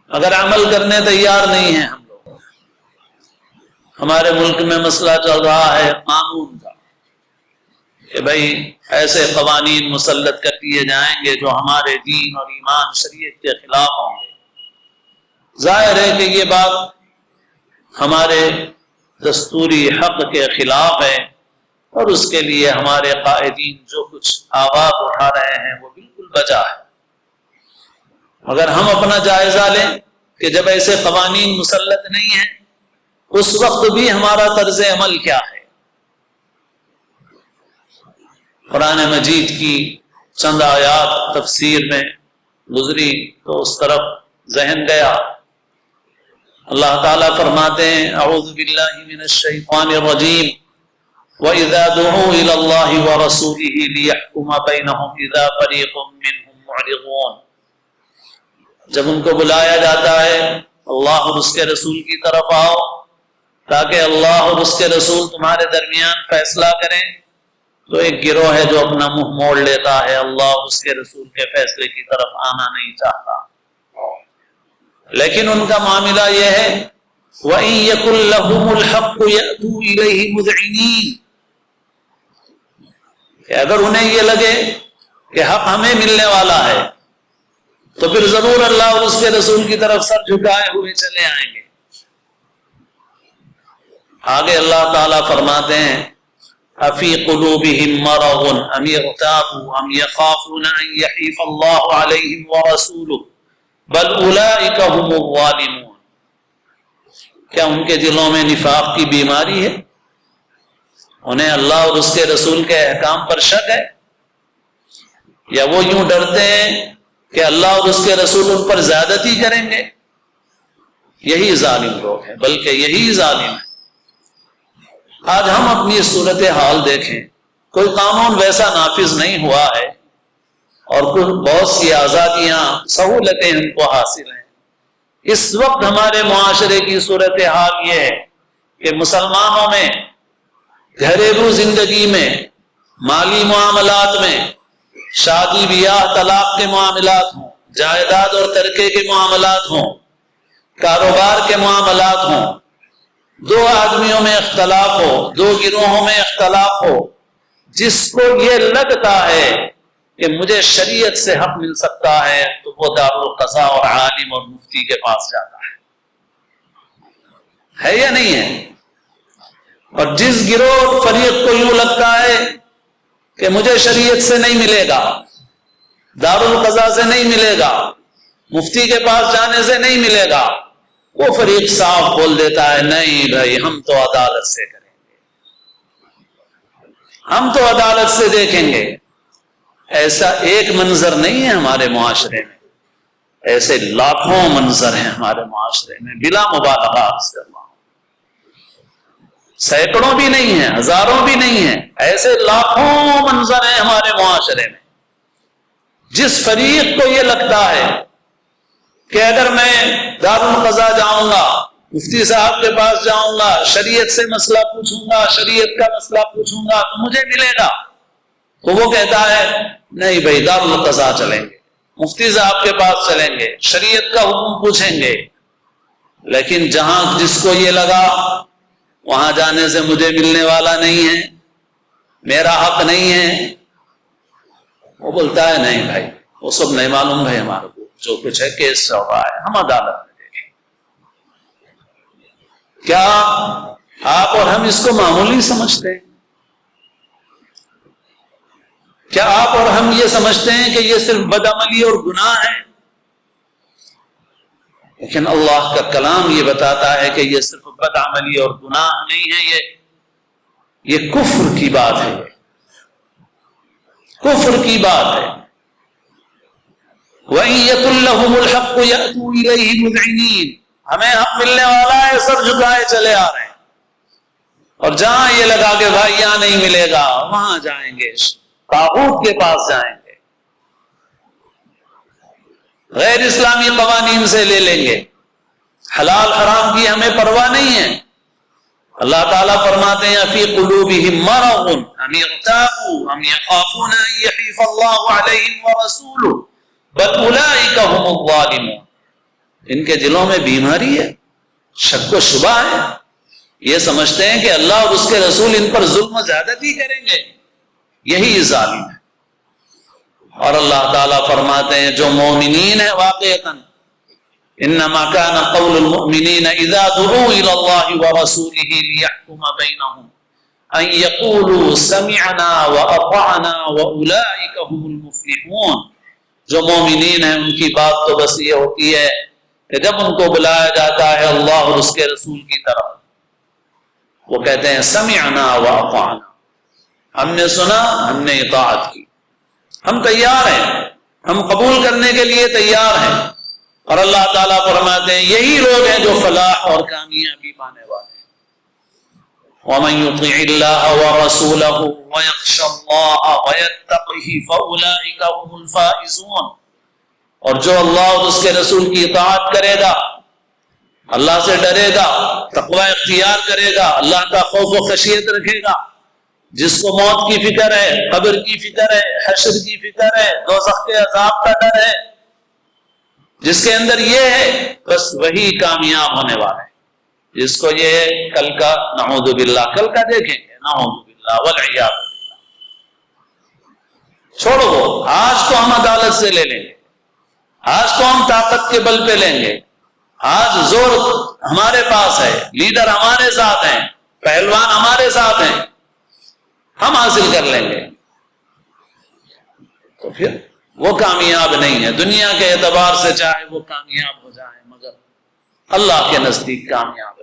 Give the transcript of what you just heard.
مگر عمل کرنے تیار نہیں ہیں ہم لوگ۔ ہمارے ملک میں مسئلہ چل رہا ہے قانون کا کہ بھائی ایسے قوانین مسلط کر دیے جائیں گے جو ہمارے دین اور ایمان شریعت کے خلاف ہوں گے۔ ظاہر ہے کہ یہ بات ہمارے دستوری حق کے خلاف ہے، اور اس کے لیے ہمارے قائدین جو کچھ آواز اٹھا رہے ہیں وہ بالکل بجا ہے۔ مگر ہم اپنا جائزہ لیں کہ جب ایسے قوانین مسلط نہیں ہیں اس وقت بھی ہمارا طرز عمل کیا ہے۔ قرآن مجید کی چند آیات تفسیر میں گزری تو اس طرف ذہن گیا۔ اللہ تعالیٰ فرماتے ہیں اعوذ باللہ من الشیطان الرجیم وَإِذَا دُعُوا إِلَى اللَّهِ وَرَسُولِهِ لِيَحْكُمَ بَيْنَهُمْ إِذَا فَرِيقٌ مِّنْهُمْ مُعْرِضُونَ، جب ان کو بلایا جاتا ہے اللہ اور اس کے رسول کی طرف آؤ تاکہ اللہ اور اس کے رسول تمہارے درمیان فیصلہ کریں، تو ایک گروہ ہے جو اپنا منہ موڑ لیتا ہے، اللہ اور اس کے رسول کے فیصلے کی طرف آنا نہیں چاہتا۔ لیکن ان کا معاملہ یہ ہے وَإِن يَكُن لَّهُمُ الْحَقُّ يَأْتُوا إِلَيْهِ مُذْعِنِينَ، کہ اگر انہیں یہ لگے کہ حق ہمیں ملنے والا ہے تو پھر ضرور اللہ اور اس کے رسول کی طرف سر جھکائے ہوئے چلے آئیں گے۔ آگے اللہ تعالیٰ فرماتے ہیں أَفِي قُلُوبِهِم مَّرَضٌ أَمْ يَرْتَابُوا أَمْ يَخَافُونَ أَن يَحِيفَ اللَّهُ عَلَيْهِمْ وَرَسُولُهُ بَلْ أُولَٰئِكَ هُمُ الظَّالِمُونَ، کیا ان کے دلوں میں نفاق کی بیماری ہے؟ انہیں اللہ اور اس کے رسول کے احکام پر شک ہے، یا وہ یوں ڈرتے ہیں کہ اللہ اور اس کے رسول ان پر زیادتی کریں گے؟ یہی ظالم لوگ ہیں، بلکہ یہی ظالم ہے۔ آج ہم اپنی صورتحال دیکھیں، کوئی قانون ویسا نافذ نہیں ہوا ہے اور بہت سی آزادیاں سہولتیں ہم کو حاصل ہیں۔ اس وقت ہمارے معاشرے کی صورتحال یہ ہے کہ مسلمانوں میں گھریلو زندگی میں، مالی معاملات میں، شادی بیاہ طلاق کے معاملات ہوں، جائیداد اور ترکے کے معاملات ہوں، کاروبار کے معاملات ہوں، دو آدمیوں میں اختلاف ہو، دو گروہوں میں اختلاف ہو، جس کو یہ لگتا ہے کہ مجھے شریعت سے حق مل سکتا ہے تو وہ دارالقضاء اور عالم اور مفتی کے پاس جاتا ہے یا نہیں ہے؟ اور جس گروہ اور فریق کو یوں لگتا ہے کہ مجھے شریعت سے نہیں ملے گا، دارالقضاء سے نہیں ملے گا، مفتی کے پاس جانے سے نہیں ملے گا، وہ فریق صاف بول دیتا ہے نہیں بھائی ہم تو عدالت سے کریں گے، ہم تو عدالت سے دیکھیں گے۔ ایسا ایک منظر نہیں ہے ہمارے معاشرے میں، ایسے لاکھوں منظر ہیں ہمارے معاشرے میں، بلا مبالغہ عرض کر رہا ہوں، سینکڑوں بھی نہیں ہیں، ہزاروں بھی نہیں ہیں، ایسے لاکھوں منظر ہیں ہمارے معاشرے میں۔ جس فریق کو یہ لگتا ہے کہ اگر میں دارالقضاء جاؤں گا، مفتی صاحب کے پاس جاؤں گا، شریعت سے مسئلہ پوچھوں گا، شریعت کا مسئلہ پوچھوں گا تو مجھے ملے گا، تو وہ کہتا ہے نہیں بھائی دارالقضاء چلیں گے، مفتی صاحب کے پاس چلیں گے، شریعت کا حکم پوچھیں گے۔ لیکن جہاں جس کو یہ لگا وہاں جانے سے مجھے ملنے والا نہیں ہے، میرا حق نہیں ہے، وہ بولتا ہے نہیں بھائی وہ سب نہیں معلوم ہے، ہمارے کو جو کچھ ہے کیس چل رہا ہے، ہم عدالت میں دیکھیں۔ کیا آپ اور ہم اس کو معمولی سمجھتے ہیں؟ کیا آپ اور ہم یہ سمجھتے ہیں کہ یہ صرف بدعملی اور گناہ ہے؟ لیکن اللہ کا کلام یہ بتاتا ہے کہ یہ صرف بدعملی اور گناہ نہیں ہے، یہ کفر کی بات ہے، کفر کی بات ہے۔ وَإِن يَكُن لَّهُمُ الْحَقُّ يَأْتُوا إِلَيْهِ مُذْعِنِينَ، ہمیں حق ملنے والا ہے، سر جھکائے چلے آ رہے ہیں، اور جہاں یہ لگا کہ بھائی یہاں نہیں ملے گا وہاں جائیں گے، طاغوت کے پاس جائیں گے، غیر اسلامی قوانین سے لے لیں گے، حلال حرام کی ہمیں پرواہ نہیں ہے۔ اللہ تعالیٰ فرماتے ہیں فی قلوبہم مرض ام یرتابوا ام یخافون ان یحیف اللہ علیہم ورسولہ بل اولئک هم الظالمون، ان کے دلوں میں بیماری ہے، شک و شبہ ہے، یہ سمجھتے ہیں کہ اللہ اور اس کے رسول ان پر ظلم و زیادتی کریں گے، یہی ظالم ہے۔ اور اللہ تعالیٰ فرماتے ہیں جو مومنین ہیں واقعتاً انما كان قول المؤمنین اذا دعوا الى الله ورسوله ليحكم بينهم ان يقولوا سمعنا واطعنا واولئك هم المفلحون۔ جو مومنین ہیں ان کی بات تو بس یہ ہوتی ہے کہ جب ان کو بلایا جاتا ہے اللہ اور اس کے رسول کی طرف، وہ کہتے ہیں سمعنا واطعنا، ہم نے سنا، ہم نے اطاعت کی، ہم تیار ہیں، ہم قبول کرنے کے لیے تیار ہیں۔ اور اللہ تعالیٰ فرماتے ہیں یہی لوگ ہیں جو فلاح اور کامیابی پانے والے ہیں۔ وَمَن يُطِعِ اللَّهَ وَرَسُولَهُ وَيَخْشَ اللَّهَ وَيَتَّقْهِ فَأُولَٰئِكَ هُمُ الْفَائِزُونَ۔ اور جو اللہ اور اس کے رسول کی اطاعت کرے گا، اللہ سے ڈرے گا، تقوی اختیار کرے گا، اللہ کا خوف و خشیت رکھے گا، جس کو موت کی فکر ہے، قبر کی فکر ہے، حشر کی فکر ہے، دوزخ کے عذاب کا ڈر ہے، جس کے اندر یہ ہے، بس وہی کامیاب ہونے والا ہے۔ جس کو یہ کل کا نعوذ باللہ، کل کا دیکھیں گے، نعوذ باللہ والعیاذ باللہ، چھوڑو وہ، آج کو ہم عدالت سے لے لیں گے، آج کو ہم طاقت کے بل پہ لیں گے، آج زور ہمارے پاس ہے، لیڈر ہمارے ساتھ ہیں، پہلوان ہمارے ساتھ ہیں، ہم حاصل کر لیں گے، تو پھر وہ کامیاب نہیں ہے۔ دنیا کے اعتبار سے چاہے وہ کامیاب ہو جائے، مگر اللہ کے نزدیک کامیاب